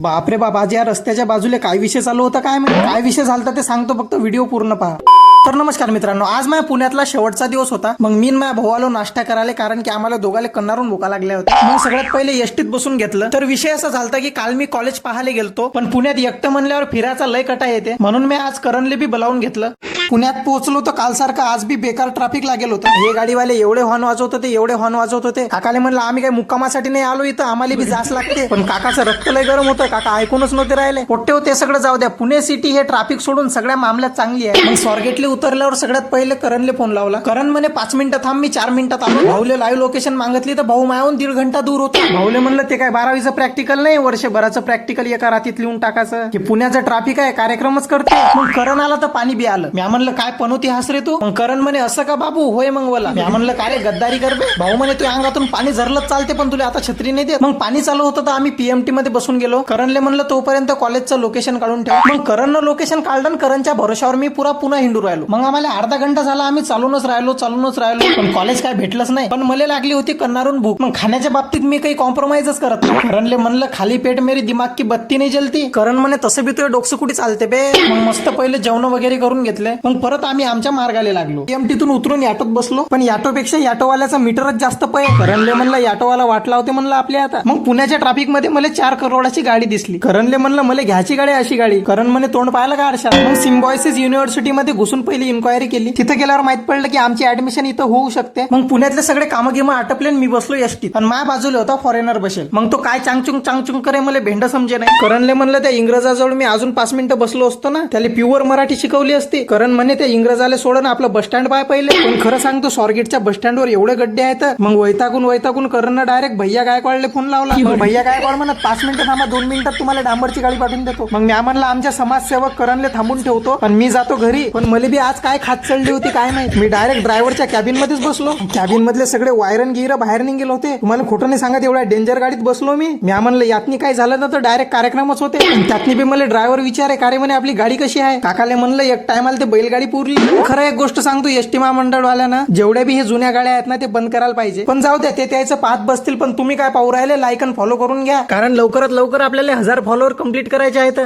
बापरे बाप, आज या रस्त्याच्या बाजूला काय विषय चालू होता काय माहिती. काय विषय झालता ते सांगतो, फक्त व्हिडिओ पूर्ण पहा. तर नमस्कार मित्रांनो, आज माझ्या पुण्यातला शेवटचा दिवस होता. मग मी माझ्या भाऊ आलो नाश्ता करायला, कारण की आम्हाला दोघाले कन्नारून भुका लागल्या होत्या. मग सगळ्यात पहिले एसटीत बसून घेतलं. तर विषय असा झालता की काल मी कॉलेज पाहायला गेलतो, पण पुण्यात एकटं म्हणल्यावर फिरायचा लय कटा येते, म्हणून मी आज करणले बी बोलावून घेतलं. पुण्यात पोहोचलो तर काल सारखं आज बी बेकार ट्रॅफिक लागेल होतं. हे गाडीवाले एवढे हॉर्न वाजवत होते, एवढे हॉर्न वाजवत होते. काकाले म्हणलं आम्ही काही मुक्कामासाठी नाही आलो इथं, आम्हाला बी जास लागते. पण काकाचं रक्त लय गरम होतं, काका ऐकूनच नव्हते राहिले. पोट्टे होते सगळं जाऊ द्या, पुणे सिटी हे ट्रॅफिक सोडून सगळ्या मामल्यात चांगली आहे. मग स्वारगेटले उतरल्यावर सगळ्यात पहिले करणले फोन लावला. करण म्हणे 5 मिनिटं थांब, मी 4 मिनिटात आलो. भाऊले लाईव्ह लोकेशन मागितली तर भाऊ मायाहून 1.5 घंटा दूर होता. भाऊले म्हणलं ते काय 12वीचं प्रॅक्टिकल नाही, वर्षभराचं प्रॅक्टिकल एका रातीत लिहून टाकायचं की पुण्याचं ट्रॅफिक आहे, कार्यक्रमच करते. मग करण आला तर पाणी बी आलं. मी म्हणलं काय पनोती हस रे तू. मग करण म्हणे असं का बाबू, होय मग बोला. मी म्हणलं काय रे गद्दारी कर बे. भाऊ म्हणे तुझ्या अंगातून पाणी झरलंच चालते, पण तुला आता छत्री नाही देत. मग पाणी चालू होतं तर आम्ही पीएमटी मध्ये बसून गेलो. करणले म्हणलं तोपर्यंत कॉलेजचं लोकेशन काढून ठेव. मग करणनं लोकेशन काढलं, करणच्या भरोशावर मी पुन्हा हिंडू राहिलो. मग आम्हाला अर्धा घंटा झाला, आम्ही चालूनच राहिलो, पण कॉलेज काय भेटलंच नाही. पण मला लागली होती कन्नारून भूक. मग खाण्याच्या बाबतीत मी काही कॉम्प्रोमाइजच करत नाही. करणले म्हणलं खाली पेट मेरी दिमाग की बत्ती नाही जलती. करण म्हणे तसं बी तुझे डोकं कुठे चालते बे. मग मस्त पहिले जेवण वगैरे करून घेतले. मग परत आम्ही आमच्या मार्गाला लागलो. एमटीतून उतरून याटोत बसलो, पण याटोपेक्षा याटोवाल्याचा मीटरच जास्त पै. करणले म्हणलं याटोवाला वाट लावते म्हणलं आपल्या आता. मग पुण्याच्या ट्रॅफिक मध्ये मला 4 करोडाची गाडी दिसली. करणले म्हणलं मला घ्यायची गाडी अशी गाडी. करण म्हणे तोंड पाहायला का आरशात. मग सिम्बॉयसिस युनिव्हर्सिटी मध्ये घुसून पहिली इन्क्वायरी केली. तिथे गेल्यावर माहित पडलं की आमची ऍडमिशन इथं होऊ शकते. मग पुण्यातले सगळे कामं गिमं आटपले, मी बसलो एसटीत. पण माझ्या बाजूला होता फॉरेनर बसेल. मग तो काय चांगचुंग करे मला भेंड समजे नाही. करणले म्हणलं त्या इंग्रजाजवळ मी अजून 5 मिनिटं बसलो असतो ना, त्याला प्युअर मराठी शिकवली असती. करण म्हणे त्या इंग्रजाला सोडून आपलं बस स्टँड पाय पहिले. पण खरं सांगतो स्वारगेटच्या बस स्टँडवर एवढे गड्डे आहेत. मग वैतागून करणं डायरेक्ट भैया गायकवाडले फोन लावला. भैया गायकवाड म्हणत 5 मिनिटं थांबा, 2 मिनिटात तुम्हाला डांबरची गाडी पाठवून देतो. मग मी म्हणलं आमच्या समाजसेवक करणले थांबून ठेवतो, पण मी जातो घरी. पण मला बी आज काय खात चढली होती काय माहित. मी डायरेक्ट ड्रायव्हरच्या कॅबिन मध्येच बसलो. कॅबिन मधले सगळे वायरन गिर बाहेर निघेल होते. तुम्हाला खोटं नाही सांगत, एवढ्या डेंजर गाडीत बसलो मी. म्हणलं यातनी काय झालं ना तर डायरेक्ट कार्यक्रमच होते. त्यातनी बी मला ड्रायव्हर विचारे का रे म्हणे आपली गाडी कशी आहे. काकाले म्हणलं एक टायमाला ते बैलगाडी पुरली. खरं एक गोष्ट सांगतो, एसटी महामंडळवाल्यांना जेवढ्या बी हे जुन्या गाड्या आहेत ना ते बंद करायला पाहिजे. पण जाऊ द्या, ते त्याचं पाहत बसतील. पण तुम्ही काय पाहू राहिले, लाईक आणि फॉलो करून घ्या, कारण लवकरात लवकर आपल्याला 1000 फॉलोअर कंप्लीट करायचे आहेत.